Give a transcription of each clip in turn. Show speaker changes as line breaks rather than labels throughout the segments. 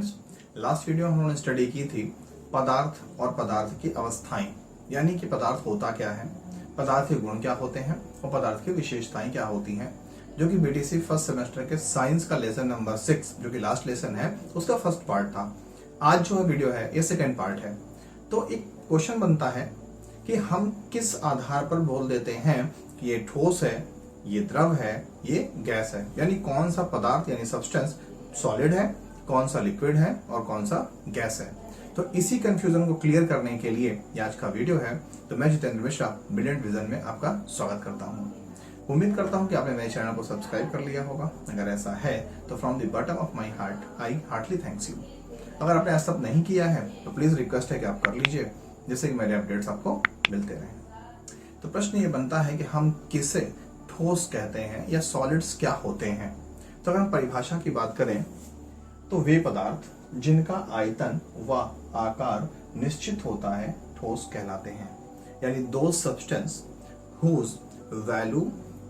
Students, last video हम लोगों ने स्टडी की थी पदार्थ और पदार्थ की अवस्थाएं, यानी कि पदार्थ होता क्या है, पदार्थ के गुण क्या होते हैं और पदार्थ की विशेषताएं क्या होती हैं, जो कि बीटीसी फर्स्ट सेमेस्टर के साइंस का लेसन नंबर 6 जो कि लास्ट लेसन है उसका फर्स्ट पार्ट था। आज जो वीडियो है ये सेकेंड पार्ट है। तो एक क्वेश्चन बनता है कि हम किस आधार पर बोल देते हैं कि ये ठोस है, ये द्रव है, ये गैस है, यानी कौन सा पदार्थ यानी सब्सटेंस सॉलिड है, कौन सा लिक्विड है और कौन सा गैस है। तो इसी कंफ्यूजन को क्लियर करने के लिए ये आज का वीडियो है। तो मैं जितेंद्र मिश्रा ब्रिलियंट विजन में आपका स्वागत करता हूँ। उम्मीद करता हूँ कि आपने मेरे चैनल को सब्सक्राइब कर लिया होगा। अगर ऐसा है तो from the bottom of my heart I heartily thanks you. अगर आपने ऐसा नहीं किया है तो प्लीज रिक्वेस्ट है कि आप कर लीजिए, जिससे कि मेरे अपडेट्स आपको मिलते रहें। तो प्रश्न ये बनता है कि हम किसे ठोस कहते हैं या सॉलिड्स क्या होते हैं। तो अगर हम परिभाषा की बात करें तो वे पदार्थ जिनका आयतन व आकार निश्चित होता है ठोस कहलाते हैं, यानी दो substance whose value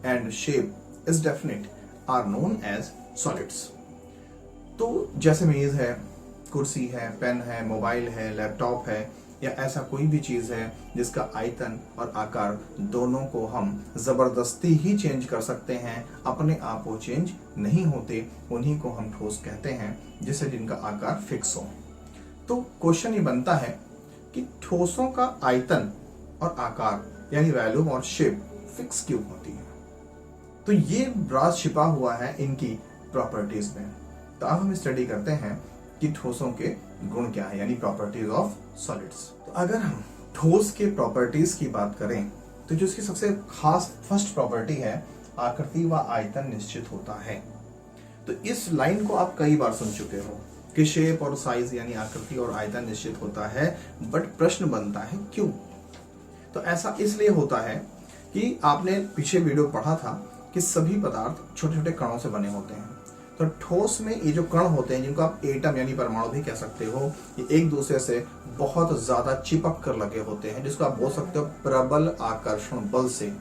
and shape is definite are known as solids। तो जैसे मेज है, कुर्सी है, पेन है, मोबाइल है, लैपटॉप है या ऐसा कोई भी चीज है जिसका आयतन और आकार दोनों को हम जबरदस्ती ही चेंज कर सकते हैं, अपने आप वो चेंज नहीं होते, उन्हीं को हम ठोस कहते हैं, जिससे जिनका आकार फिक्स हो। तो क्वेश्चन ये बनता है कि ठोसों का आयतन और आकार यानी वैल्यूम और शेप फिक्स क्यों होती है। तो ये राज छिपा हुआ है इनकी प्रॉपर्टीज में। तो अब हम स्टडी करते हैं कि ठोसों के गुण क्या है, यानी प्रॉपर्टीज ऑफ सॉलिड्स। तो अगर हम ठोस के प्रॉपर्टीज की बात करें तो जो इसकी सबसे खास फर्स्ट प्रॉपर्टी है, आकृति व आयतन निश्चित होता है। तो इस लाइन को आप कई बार सुन चुके हो कि शेप और साइज यानी आकृति और आयतन निश्चित होता है, बट प्रश्न बनता है क्यों। तो ऐसा इसलिए होता है कि आपने पीछे वीडियो पढ़ा था कि सभी पदार्थ छोटे छोटे कणों से बने होते हैं। तो ठोस में ये जो कण होते हैं, जिनको आप एटम यानी परमाणु भी कह सकते हो, ये एक दूसरे से बहुत ज्यादा चिपक कर लगे होते हैं, जिसको आप बोल सकते हो प्रबल आकर्षण बल से,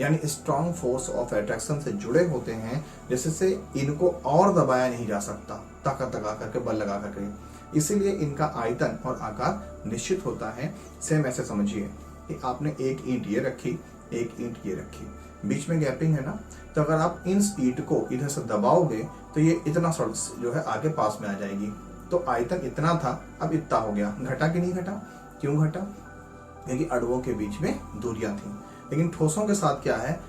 यानी स्ट्रॉन्ग फोर्स ऑफ अट्रैक्शन से जुड़े होते हैं, जिससे इनको और दबाया नहीं जा सकता ताकत लगा करके, बल लगा करके। इसीलिए इनका आयतन और आकार निश्चित होता है। सेम ऐसे समझिए कि आपने एक ईंट ये रखी, एक ईंट ये रखी, बीच में गैपिंग है ना। तो अगर आप इन ईंट को इधर से दबाओगे तो ये इतना जो है आगे पास में आ जाएगी। तो आयतन इतना था, अब इतना हो गया। घटा कि नहीं घटा? क्यों घटा? क्योंकि अणुओं के बीच में दूरियां थी। लेकिन ठोसों के साथ क्या है,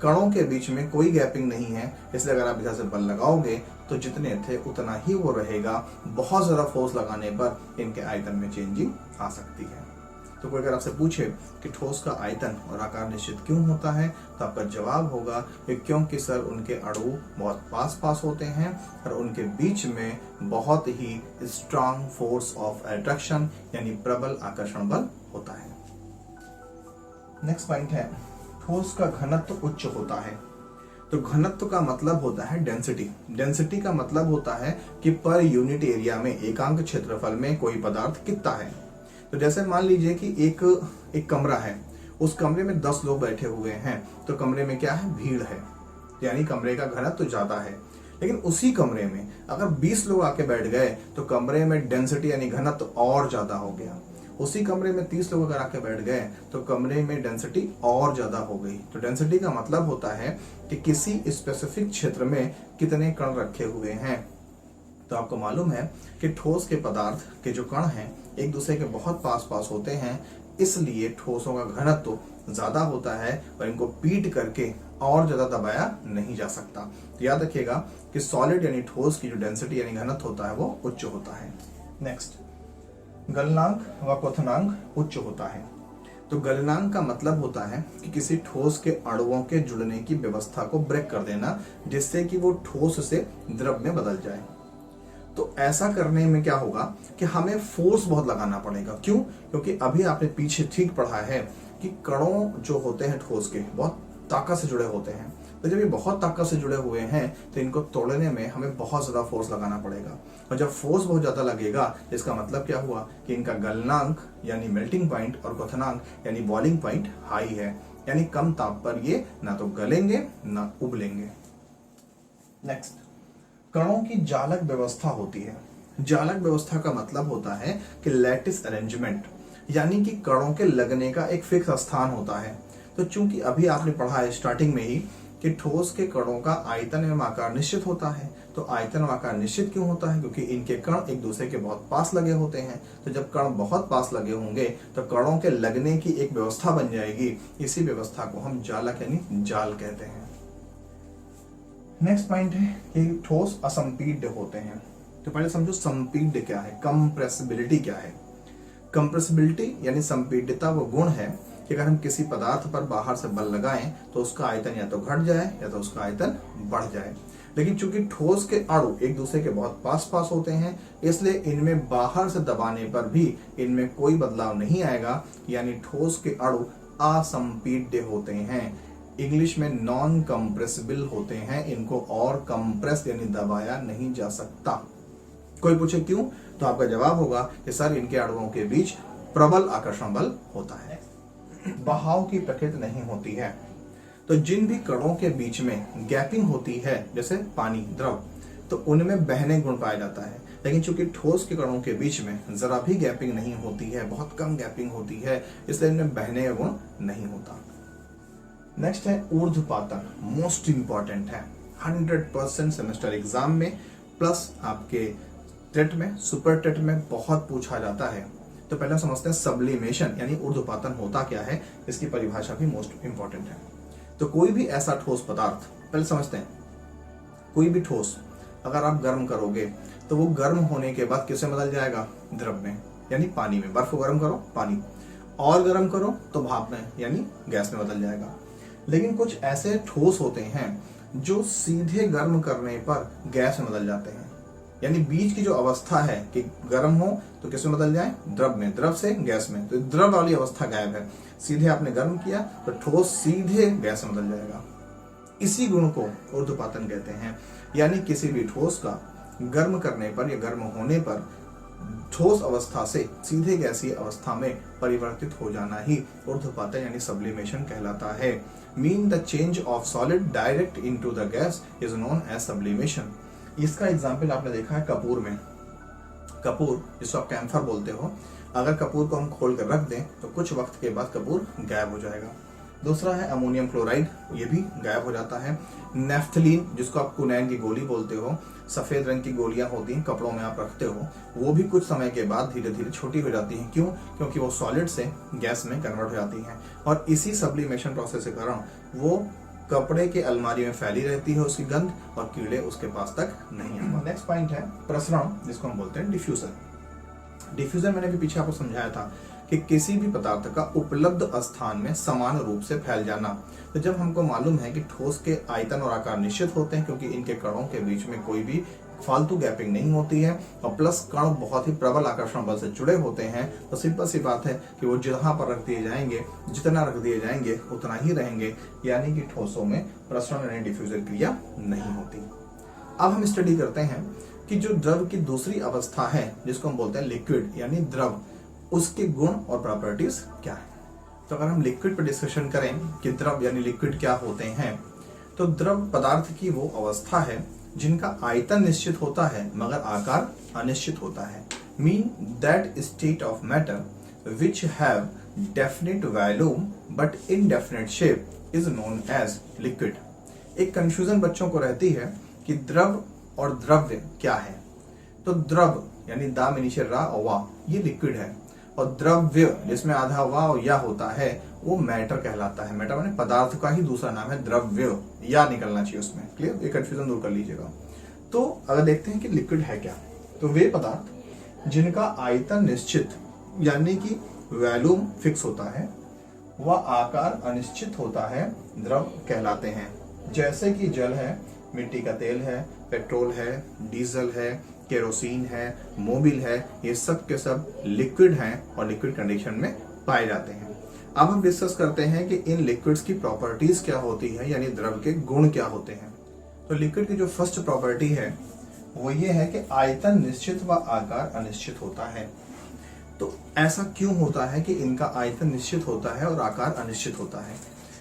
कणों के बीच में कोई गैपिंग नहीं है, इसलिए अगर आप इधर से बल लगाओगे तो जितने थे उतना ही वो रहेगा। बहुत ज्यादा फोर्स लगाने पर इनके आयतन में चेंजिंग आ सकती है। तो कोई अगर आपसे पूछे कि ठोस का आयतन और आकार निश्चित क्यों होता है, तो आपका जवाब होगा कि क्योंकि सर उनके अणु बहुत पास पास होते हैं और उनके बीच में बहुत ही स्ट्रॉन्ग फोर्स ऑफ अट्रैक्शन यानी प्रबल आकर्षण बल होता है। नेक्स्ट पॉइंट है, ठोस का घनत्व उच्च होता है। तो घनत्व का मतलब होता है डेंसिटी। डेंसिटी का मतलब होता है कि पर यूनिट एरिया में, एकांक क्षेत्रफल में कोई पदार्थ कितना है। तो जैसे मान लीजिए कि एक कमरा है, उस कमरे में 10 लोग बैठे हुए हैं, तो कमरे में क्या है, भीड़ है, यानी कमरे का घनत्व तो ज्यादा है। लेकिन उसी कमरे में अगर 20 लोग आके बैठ गए तो कमरे में डेंसिटी यानी घनत्व और ज्यादा हो गया। उसी कमरे में 30 लोग अगर आके बैठ गए तो कमरे में डेंसिटी और ज्यादा हो गई। तो डेंसिटी का मतलब होता है कि किसी स्पेसिफिक क्षेत्र में कितने कण रखे हुए हैं। तो आपको मालूम है कि ठोस के पदार्थ के जो कण हैं एक दूसरे के बहुत पास पास होते हैं, इसलिए ठोसों का घनत्व ज्यादा होता है और इनको पीट करके और ज्यादा दबाया नहीं जा सकता। तो याद रखिएगा कि सॉलिड यानी ठोस की जो डेंसिटी यानी घनत्व होता है वो उच्च होता है। नेक्स्ट, गलनांक व क्वथनांक उच्च होता है। तो गलनांक का मतलब होता है कि किसी ठोस के अणुओं के जुड़ने की व्यवस्था को ब्रेक कर देना, जिससे कि वो ठोस से द्रव में बदल जाए। तो ऐसा करने में क्या होगा कि हमें फोर्स बहुत लगाना पड़ेगा। क्यों? क्योंकि अभी आपने पीछे ठीक पढ़ा है कि कणों जो होते हैं ठोस के बहुत ताकत से जुड़े होते हैं। तो जब ये बहुत ताकत से जुड़े हुए हैं तो इनको तोड़ने में हमें बहुत ज्यादा फोर्स लगाना पड़ेगा, और जब फोर्स बहुत ज्यादा लगेगा इसका मतलब क्या हुआ कि इनका गलनांक यानी मेल्टिंग पॉइंट और क्वथनांक यानी बॉइलिंग पॉइंट हाई है, यानी कम ताप पर ये ना तो गलेंगे ना उबलेंगे। नेक्स्ट, कणों की जालक व्यवस्था होती है। जालक व्यवस्था का मतलब होता है कि लैटिस अरेंजमेंट, यानी कि कणों के लगने का एक फिक्स स्थान होता है। तो चूंकि अभी आपने पढ़ा है स्टार्टिंग में ही कि ठोस के कणों का आयतन एवं आकार निश्चित होता है। तो आयतन और आकार निश्चित क्यों होता है? क्योंकि इनके कण एक दूसरे के बहुत पास लगे होते हैं। तो जब कण बहुत पास लगे होंगे तो कणों के लगने की एक व्यवस्था बन जाएगी। इसी व्यवस्था को हम जालक यानी जाल कहते हैं। नेक्स्ट पॉइंट है कि ठोस असंपीड्य होते हैं। तो पहले समझो संपीड्य क्या है, कंप्रेसिबिलिटी क्या है। कंप्रेसिबिलिटी यानी संपीड्यता वो गुण है कि अगर हम किसी पदार्थ पर बाहर से बल लगाएं तो उसका आयतन या तो घट जाए या तो उसका आयतन बढ़ जाए। लेकिन चूंकि ठोस के अणु एक दूसरे के बहुत पास पास होते हैं, इसलिए इनमें बाहर से दबाने पर भी इनमें कोई बदलाव नहीं आएगा, यानी ठोस के अणु असंपीड्य होते हैं। इंग्लिश में नॉन कंप्रेसिबल होते हैं। इनको और कंप्रेस यानी दबाया नहीं जा सकता। कोई पूछे क्यों, तो आपका जवाब होगा कि सर इनके अणुओं के बीच प्रबल आकर्षण बल होता है। बहाव की प्रकृति नहीं होती है। तो जिन भी कणों के बीच में गैपिंग होती है, जैसे पानी, द्रव, तो उनमें बहने गुण पाया जाता है। लेकिन चूंकि ठोस के कणों के बीच में जरा भी गैपिंग नहीं होती है, बहुत कम गैपिंग होती है, इसलिए इनमें बहने का गुण नहीं होता। नेक्स्ट है ऊर्ध्वपातन, मोस्ट इंपॉर्टेंट है। 100% सेमेस्टर एग्जाम में प्लस आपके टेट में, सुपर टेट में बहुत पूछा जाता है। तो पहले समझते हैं सब्लिमेशन यानी ऊर्ध्वपातन होता क्या है। इसकी परिभाषा भी मोस्ट इंपॉर्टेंट है। तो कोई भी ऐसा ठोस पदार्थ, पहले समझते हैं, कोई भी ठोस अगर आप गर्म करोगे तो वो गर्म होने के बाद किसमें बदल जाएगा? द्रव में, यानी पानी में। बर्फ को गर्म करो, पानी, और गर्म करो तो भाप में यानी गैस में बदल जाएगा। लेकिन कुछ ऐसे ठोस होते हैं जो सीधे गर्म करने पर गैस में बदल जाते हैं, यानी बीच की जो अवस्था है कि गर्म हो तो किस में बदल जाए? द्रव में, द्रव से गैस में। तो द्रव वाली अवस्था गायब है। सीधे आपने गर्म किया तो ठोस सीधे गैस में बदल जाएगा। इसी गुण को ऊर्ध्वपातन कहते हैं। यानी किसी भी ठोस का गर्म करने पर या गर्म होने पर ठोस अवस्था से सीधे गैसीय अवस्था में परिवर्तित हो जाना ही ऊर्ध्वपातन यानी सब्लिमेशन कहलाता है। Mean the change of solid direct into the gas is known as sublimation. इसका एग्जाम्पल आपने देखा है कपूर में। कपूर जिसको आप कैम्फर बोलते हो, अगर कपूर को हम खोल कर रख दें तो कुछ वक्त के बाद कपूर गायब हो जाएगा। दूसरा है अमोनियम क्लोराइड, ये भी गायब हो जाता है। नेफ्थलीन जिसको आप कुनैन की गोली बोलते हो, सफेद रंग की गोलियां होती हैं, कपड़ों में आप रखते हो, वो भी कुछ समय के बाद धीरे धीरे छोटी हो जाती हैं। क्यों? क्योंकि वो सॉलिड से गैस में कन्वर्ट हो जाती हैं। और इसी सब्लिमेशन प्रोसेस के कारण वो कपड़े के अलमारी में फैली रहती है उसकी गंध, और कीड़े उसके पास तक नहीं आते। नेक्स्ट पॉइंट है प्रसरण, जिसको हम बोलते हैं डिफ्यूजन। डिफ्यूजन मैंने भी पीछे आपको समझाया था कि किसी भी पदार्थ का उपलब्ध स्थान में समान रूप से फैल जाना। तो जब हमको मालूम है कि ठोस के आयतन और आकार निश्चित होते हैं क्योंकि इनके कणों के बीच में कोई भी फालतू गैपिंग नहीं होती है, और प्लस कण बहुत ही प्रबल आकर्षण बल से जुड़े होते हैं, तो सिंपल सी बात है कि वो जहां पर रख दिए जाएंगे, जितना रख दिए जाएंगे उतना ही रहेंगे। यानी कि ठोसों में प्रसरण यानी डिफ्यूजन क्रिया नहीं होती। अब हम स्टडी करते हैं कि जो द्रव की दूसरी अवस्था है जिसको हम बोलते हैं लिक्विड यानी द्रव, उसके गुण और प्रॉपर्टीज क्या है। तो अगर हम लिक्विड पर डिस्कशन करें कि द्रव यानी लिक्विड क्या होते हैं, तो द्रव पदार्थ की वो अवस्था है जिनका आयतन निश्चित होता है मगर आकार अनिश्चित होता है। Mean that state of matter which have definite volume but indefinite shape is known as liquid. एक कंफ्यूजन बच्चों को रहती है कि द्रव और द्रव्य क्या है। तो द्रव यानी दा में नीचे रा और वा, ये लिक्विड है, और द्रव्य जिसमें आधा वा और या होता है वो मैटर कहलाता है। मैटर माने पदार्थ का ही दूसरा नाम है द्रव्य, या निकलना चाहिए उसमें। क्लियर? ये कंफ्यूजन दूर कर लीजिएगा। तो अगर देखते हैं कि लिक्विड है क्या, तो वे पदार्थ जिनका आयतन निश्चित यानी कि वॉल्यूम फिक्स होता है, वह आकार अनिश्चित होता है, द्रव कहलाते हैं। जैसे कि जल है, मिट्टी का तेल है, पेट्रोल है, डीजल है, केरोसिन है, मोबिल है, ये सब के सब लिक्विड हैं और लिक्विड कंडीशन में पाए जाते हैं। अब हम डिस्कस करते हैं कि इन लिक्विड्स की प्रॉपर्टीज क्या होती है, यानी द्रव के गुण क्या होते हैं। तो लिक्विड की जो फर्स्ट प्रॉपर्टी है वो ये है कि आयतन निश्चित व आकार अनिश्चित होता है। तो ऐसा क्यों होता है कि इनका आयतन निश्चित होता है और आकार अनिश्चित होता है?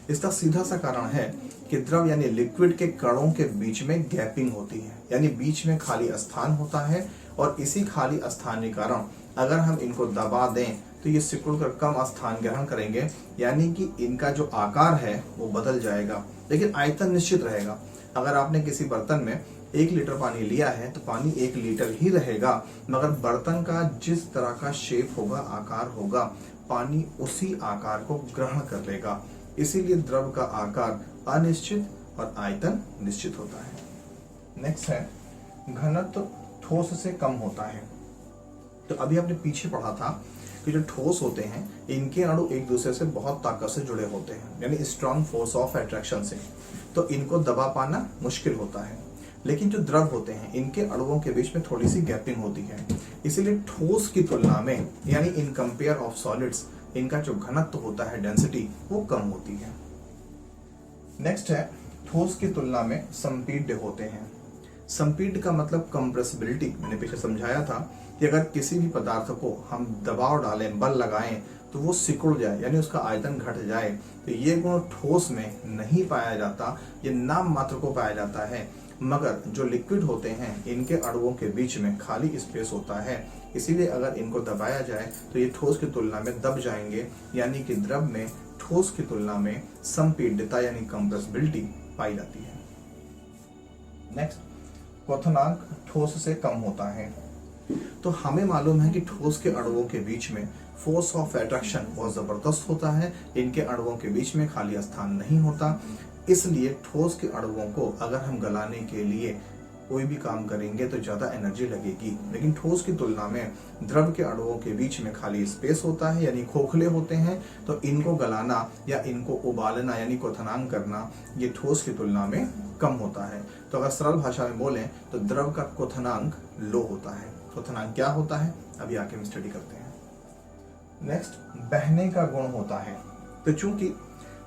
इसका सीधा सा कारण है कि द्रव यानी लिक्विड के कणों के बीच में गैपिंग होती है, यानी बीच में खाली स्थान होता है, और इसी खाली स्थान के कारण अगर हम इनको दबा दें तो ये सिकुड़ कर कम स्थान ग्रहण करेंगे, यानी कि इनका जो आकार है वो बदल जाएगा, लेकिन आयतन निश्चित रहेगा। अगर आपने किसी बर्तन में 1 लीटर पानी लिया है तो पानी 1 लीटर ही रहेगा, मगर बर्तन का जिस तरह का शेप होगा, आकार होगा, पानी उसी आकार को ग्रहण कर लेगा। इसीलिए द्रव का आकार अनिश्चित और आयतन निश्चित होता है। नेक्स्ट है घनत्व ठोस से कम होता है। तो अभी आपने पीछे पढ़ा था कि जो ठोस होते हैं इनके अणु एक दूसरे से बहुत ताकत से जुड़े होते हैं, यानी स्ट्रॉन्ग फोर्स ऑफ अट्रैक्शन से, तो इनको दबा पाना मुश्किल होता है। लेकिन जो द्रव होते हैं इनके अणुओं के बीच में थोड़ी सी गैपिंग होती है, इसीलिए ठोस की तुलना में, यानी इन कंपेयर ऑफ सॉलिड्स, इनका जो घनत्व होता है, डेंसिटी, वो कम होती है। नेक्स्ट है ठोस की तुलना में संपीड्य होते हैं। संपीड्य का मतलब कंप्रेसिबिलिटी। मैंने पीछे समझाया था कि अगर किसी भी पदार्थ को हम दबाव डालें, बल लगाएं, तो वो सिकुड़ जाए, यानी उसका आयतन घट जाए। तो ये गुण ठोस में नहीं पाया जाता, ये नाम मात्र को पाया जाता है। मगर जो लिक्विड होते हैं इनके अणुओं के बीच में खाली स्पेस होता है, इसीलिए अगर इनको दबाया जाए तो ये ठोस की तुलना में दब जाएंगे, यानी कि द्रव में ठोस की तुलना में संपीड्यता यानी कंप्रेसिबिलिटी पाई जाती है। नेक्स्ट, क्वथनांक ठोस से कम होता है। तो हमें मालूम है कि ठोस के अणुओं के बीच में फोर्स ऑफ अट्रैक्शन बहुत जबरदस्त होता है, इनके अणुओं के बीच में खाली स्थान नहीं होता, इसलिए ठोस के अणुओं को अगर हम गलाने के लिए कोई भी काम करेंगे तो ज्यादा एनर्जी लगेगी। लेकिन ठोस की तुलना में द्रव के अणुओं के बीच में खाली स्पेस होता है, यानी खोखले होते हैं, तो इनको गलाना या इनको उबालना यानी क्वथनांक करना ये ठोस की तुलना में कम होता है। तो अगर सरल भाषा में बोलें तो द्रव का क्वथनांक लो होता है। क्वथनांक क्या होता है अभी आके हम स्टडी करते हैं। नेक्स्ट, बहने का गुण होता है। तो चूंकि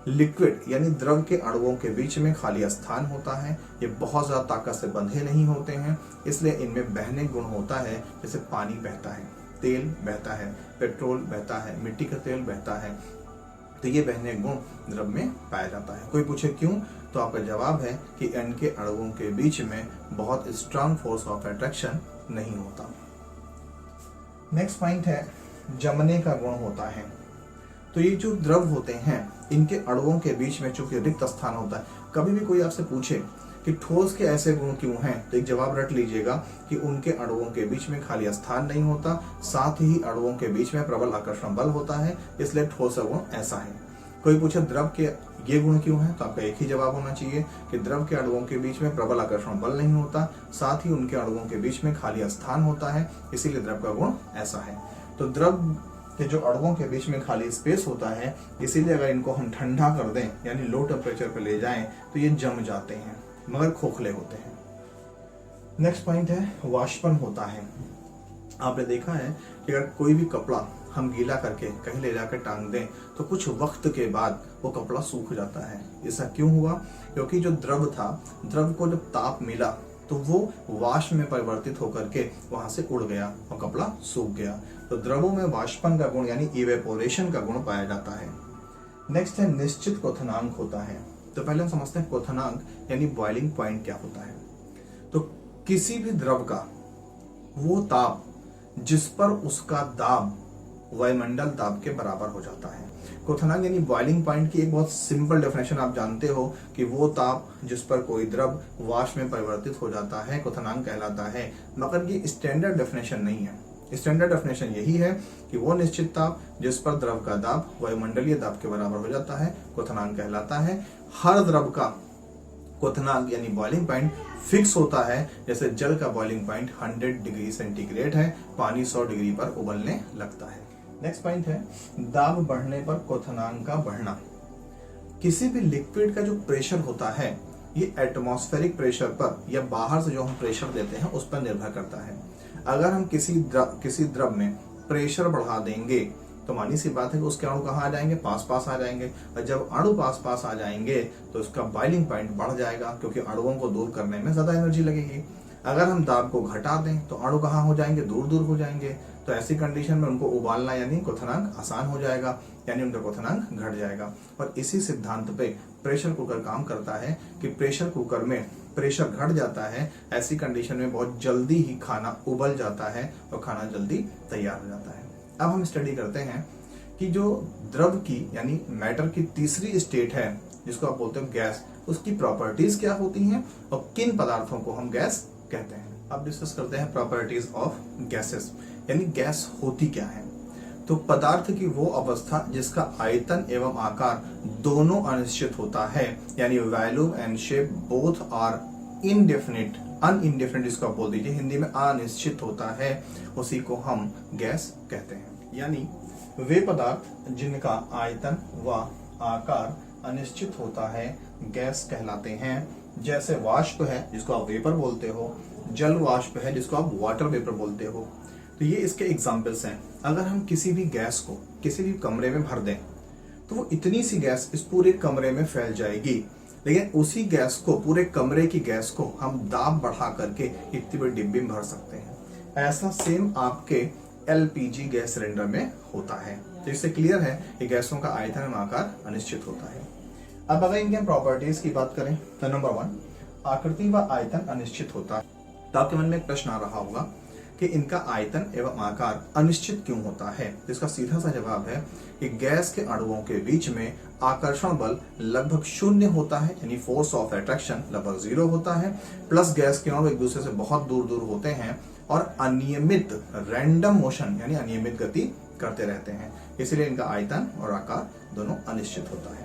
लिक्विड यानी द्रव के अणुओं के बीच में खाली स्थान होता है, ये बहुत ज्यादा ताकत से बंधे नहीं होते हैं, इसलिए इनमें बहने गुण होता है। जैसे पानी बहता है, तेल बहता है, पेट्रोल बहता है, मिट्टी का तेल बहता है, तो ये बहने गुण द्रव में पाया जाता है। कोई पूछे क्यों, तो आपका जवाब है कि इनके अणुओं के बीच में बहुत स्ट्रांग फोर्स ऑफ अट्रैक्शन नहीं होता। नेक्स्ट पॉइंट है जमने का गुण होता है। तो ये जो द्रव होते हैं इनके अणुओं के बीच में चूंकि रिक्त स्थान होता है, कभी भी कोई आपसे पूछे कि ठोस के ऐसे गुण क्यों हैं, तो एक जवाब रट लीजिएगा कि उनके अणुओं के बीच में खाली स्थान नहीं होता, साथ ही अणुओं के बीच में प्रबल आकर्षण बल होता है, इसलिए ठोस गुण ऐसा है। कोई पूछे द्रव के ये गुण क्यों है, तो आपका एक ही जवाब होना चाहिए कि द्रव के अणुओं के बीच में प्रबल आकर्षण बल नहीं होता, साथ ही उनके अणुओं के बीच में खाली स्थान होता है, इसीलिए द्रव का गुण ऐसा है। तो द्रव के जो अणुओं के बीच में खाली स्पेस होता है, इसीलिए अगर इनको हम ठंडा कर दें यानी लो टेम्परेचर पर ले जाएं तो ये जम जाते हैं, मगर खोखले होते हैं। नेक्स्ट पॉइंट है वाष्पन होता है। आपने देखा है कि अगर कोई भी कपड़ा हम गीला करके कहीं ले जाकर टांग दें तो कुछ वक्त के बाद वो कपड़ा सूख जाता है। ऐसा क्यों हुआ, क्योंकि जो द्रव था, द्रव को जब ताप मिला तो वो वाष्प में परिवर्तित होकर के वहां से उड़ गया और कपड़ा सूख गया। तो द्रवों में वाष्पन का गुण यानी इवेपोरेशन का गुण पाया जाता है। नेक्स्ट है निश्चित क्वथनांक होता है। तो पहले हम समझते हैं क्वथनांक यानी बॉइलिंग पॉइंट क्या होता है। तो किसी भी द्रव का वो ताप जिस पर उसका दाब वायुमंडल दाब के बराबर हो जाता है। क्वथनांक यानी बॉइलिंग पॉइंट की एक बहुत सिंपल डेफिनेशन आप जानते हो कि वो ताप जिस पर कोई द्रव वाष्प में परिवर्तित हो जाता है क्वथनांक कहलाता है, मगर ये स्टैंडर्ड डेफिनेशन नहीं है। स्टैंडर्ड डेफिनेशन यही है कि वो निश्चित ताप जिस पर द्रव का दाब वायुमंडलीय दाब के बराबर हो जाता है क्वथनांक कहलाता है। हर द्रव का क्वथनांक यानी बॉइलिंग पॉइंट फिक्स होता है, जैसे जल का बॉइलिंग पॉइंट 100 डिग्री सेंटीग्रेड है, पानी 100 डिग्री पर उबलने लगता है। नेक्स्ट पॉइंट है दाब बढ़ने पर क्वथनांक का बढ़ना। किसी भी लिक्विड का जो प्रेशर होता है ये एटमॉस्फेरिक प्रेशर पर या बाहर से जो हम प्रेशर देते हैं उस पर निर्भर करता है। अगर हम किसी द्रव में प्रेशर बढ़ा देंगे तो मानी सी बात है कि उसके अणु कहाँ आ जाएंगे, पास पास आ जाएंगे, और जब अणु पास पास आ जाएंगे तो उसका बॉइलिंग पॉइंट बढ़ जाएगा, क्योंकि अणुओं को दूर करने में ज्यादा एनर्जी लगेगी। अगर हम दाब को घटा दें तो अणु कहाँ हो जाएंगे, दूर दूर हो जाएंगे। तो ऐसी कंडीशन में उनको उबालना यानी क्वथनांक आसान हो जाएगा, यानी उनका क्वथनांक घट जाएगा। और इसी सिद्धांत पे प्रेशर कुकर काम करता है कि प्रेशर कुकर में प्रेशर घट जाता है, ऐसी कंडीशन में बहुत जल्दी ही खाना उबल जाता है और खाना जल्दी तैयार हो जाता है। अब हम स्टडी करते हैं कि जो द्रव की यानी मैटर की तीसरी स्टेट है जिसको आप बोलते हो गैस, उसकी प्रॉपर्टीज क्या होती हैं और किन पदार्थों को हम गैस कहते हैं। अब डिस्कस करते हैं प्रॉपर्टीज ऑफ गैसेस, यानी गैस होती क्या है। तो पदार्थ की वो अवस्था जिसका आयतन एवं आकार दोनों अनिश्चित होता है, यानी volume and shape both are indefinite, अनइनडेफिनिट जिसको आप बोल दीजिए, हिंदी में अनिश्चित होता है, उसी को हम गैस कहते हैं। यानी वे पदार्थ जिनका आयतन व आकार अनिश्चित होता है गैस कहलाते हैं। जैसे वाष्प है जिसको आप वेपर बोलते हो, जल वाष्प है जिसको आप वाटर वेपर बोलते हो। तो ये इसके एग्जाम्पल्स हैं। अगर हम किसी भी गैस को किसी भी कमरे में भर दें तो वो इतनी सी गैस इस पूरे कमरे में फैल जाएगी, लेकिन उसी गैस को, पूरे कमरे की गैस को हम दाब बढ़ा करके इतनी बड़ी डिब्बी में भर सकते हैं। ऐसा सेम आपके एलपीजी गैस सिलेंडर में होता है। तो इससे क्लियर है कि गैसों का आयतन एवं आकार अनिश्चित होता है। अब अगर इनके प्रॉपर्टीज की बात करें तो नंबर 1, आकृति व आयतन अनिश्चित होता है। तो आपके मन में एक प्रश्न आ रहा होगा कि इनका आयतन एवं आकार अनिश्चित क्यों होता है। इसका सीधा सा जवाब है कि गैस के अणुओं के बीच में आकर्षण बल लगभग 0 होता है, यानी फोर्स ऑफ अट्रैक्शन लगभग 0 होता है, प्लस गैस के अणु एक दूसरे से बहुत दूर दूर होते हैं और अनियमित रैंडम मोशन यानी अनियमित गति करते रहते हैं, इसलिए इनका आयतन और आकार दोनों अनिश्चित होता है।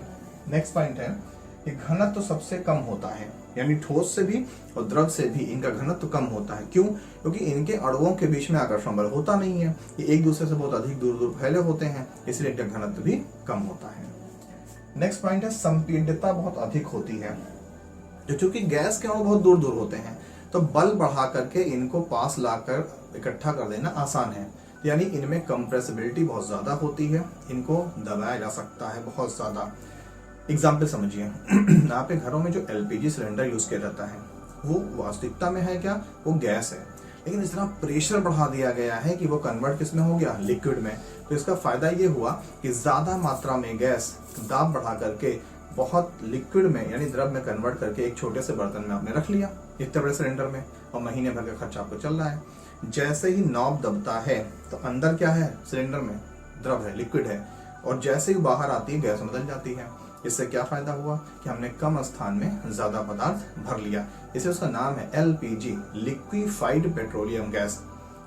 नेक्स्ट पॉइंट है कि घनत्व तो सबसे कम होता है, यानी ठोस से भी और द्रव से भी इनका घनत्व कम होता है। क्यों? क्योंकि इनके अणुओं के बीच में आकर्षण बल होता नहीं है, ये एक दूसरे से बहुत अधिक दूर दूर फैले होते हैं, इसलिए इनका घनत्व भी कम होता है। नेक्स्ट पॉइंट है संपीड्यता बहुत अधिक होती है। तो चूंकि गैस के अणु बहुत दूर दूर होते हैं तो बल बढ़ा करके इनको पास लाकर इकट्ठा कर देना आसान है, यानी इनमें कंप्रेसिबिलिटी बहुत ज्यादा होती है, इनको दबाया जा सकता है बहुत ज्यादा। एग्जाम्पल समझिए, आपके घरों में जो एलपीजी सिलेंडर यूज किया जाता है वो वास्तविकता में है क्या, वो गैस है, लेकिन इस तरह प्रेशर बढ़ा दिया गया है कि वो कन्वर्ट किस में हो गया, लिक्विड में। तो इसका फायदा ये हुआ कि ज्यादा मात्रा में गैस दाब बढ़ा करके बहुत लिक्विड में यानी द्रव में कन्वर्ट करके एक छोटे से बर्तन में आपने रख लिया इतने बड़े सिलेंडर में, और महीने भर का खर्चा आपको चल रहा है। जैसे ही नॉब दबता है तो अंदर क्या है, सिलेंडर में द्रव है, लिक्विड है, और जैसे ही बाहर आती है गैस बदल जाती है। इससे क्या फायदा हुआ कि हमने कम स्थान में ज्यादा पदार्थ भर लिया, इसलिए उसका नाम है एलपीजी, लिक्विफाइड पेट्रोलियम गैस,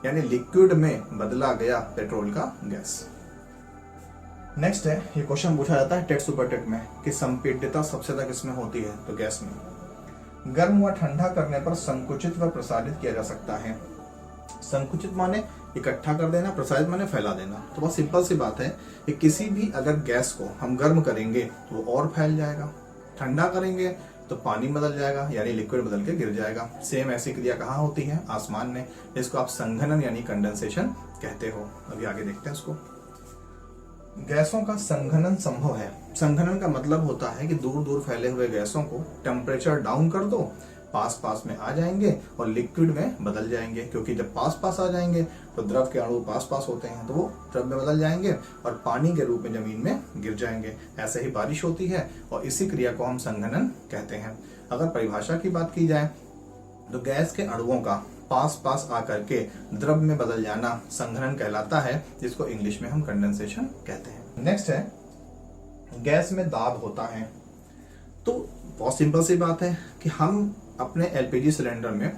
यानी लिक्विड में बदला गया पेट्रोल का गैस। नेक्स्ट है, ये क्वेश्चन पूछा जाता है टेट सुपर टेट में कि संपीड्यता सबसे ज्यादा किसमें होती है, तो गैस में। गर्म व ठंडा करने पर संकुचित व प्रसारित किया जा सकता है। संकुचित माने इकट्ठा कर देना, प्रसारित माने फैला देना। तो बहुत सिंपल सी बात है कि किसी भी अगर गैस को हम गर्म करेंगे तो वो और फैल जाएगा, ठंडा करेंगे तो पानी बदल जाएगा यानी लिक्विड बदल के गिर जाएगा। सेम ऐसी क्रिया कहाँ होती है, आसमान में, जिसको आप संघनन यानी कंडेंसेशन कहते हो। अभी आगे देखते हैं इसको। गैसों का संघनन संभव है। संघनन का मतलब होता है कि दूर दूर फैले हुए गैसों को टेम्परेचर डाउन कर दो, पास पास में आ जाएंगे और लिक्विड में बदल जाएंगे, क्योंकि जब पास पास आ जाएंगे तो द्रव के अणु पास पास होते हैं तो वो द्रव में बदल जाएंगे और पानी के रूप में जमीन में गिर जाएंगे। ऐसे ही बारिश होती है और इसी क्रिया को हम संघनन कहते हैं। अगर परिभाषा की बात की जाए तो गैस के अणुओं का पास पास आकर के द्रव में बदल जाना संघनन कहलाता है, जिसको इंग्लिश में हम कंडेंसेशन कहते हैं। नेक्स्ट है, गैस में दाब होता है। तो बहुत सिंपल सी बात है कि हम अपने एलपीजी सिलेंडर में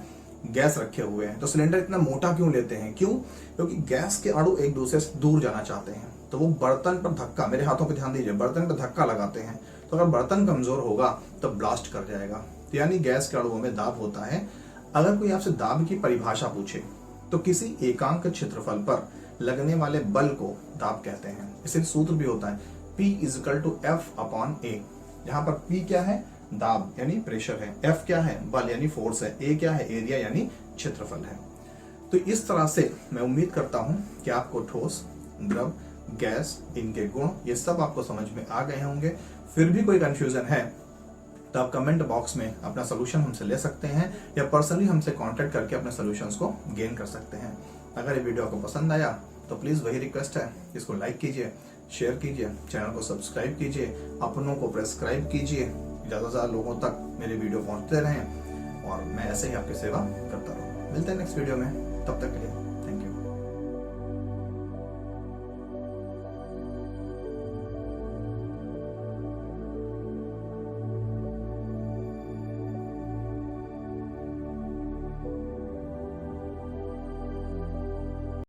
गैस रखे हुए हैं, तो सिलेंडर इतना मोटा क्यों लेते हैं, क्यों? क्योंकि गैस के अणु एक दूसरे से दूर जाना चाहते हैं, तो वो बर्तन पर धक्का, मेरे हाथों पर ध्यान दीजिए, बर्तन पर धक्का लगाते हैं, तो अगर बर्तन कमजोर होगा तो ब्लास्ट कर जाएगा। तो यानी गैस के अणुओं में दाब होता है। अगर कोई आपसे दाब की परिभाषा पूछे तो किसी एकांक क्षेत्रफल पर लगने वाले बल को दाब कहते हैं। इसे सूत्र भी होता है P = F/A, जहां पर P क्या है, दाब यानी प्रेशर है, F क्या है, बल यानी फोर्स है, A क्या है, एरिया यानी क्षेत्रफल है। तो इस तरह से मैं उम्मीद करता हूं कि आपको ठोस, द्रव, गैस, इनके गुण ये सब आपको समझ में आ गए होंगे। फिर भी कोई कंफ्यूजन है तो आप कमेंट बॉक्स में अपना सोल्यूशन हमसे ले सकते हैं या पर्सनली हमसे कांटेक्ट करके अपने सोल्यूशंस को गेन कर सकते हैं। अगर ये वीडियो आपको पसंद आया तो प्लीज़ वही रिक्वेस्ट है, इसको लाइक कीजिए, शेयर कीजिए, चैनल को सब्सक्राइब कीजिए, अपनों को प्रेस्क्राइब कीजिए, ज़्यादा से ज़्यादा लोगों तक मेरे वीडियो पहुंचते रहें और मैं ऐसे ही आपकी सेवा करता रहूँ। मिलते हैं नेक्स्ट वीडियो में, तब तक के लिए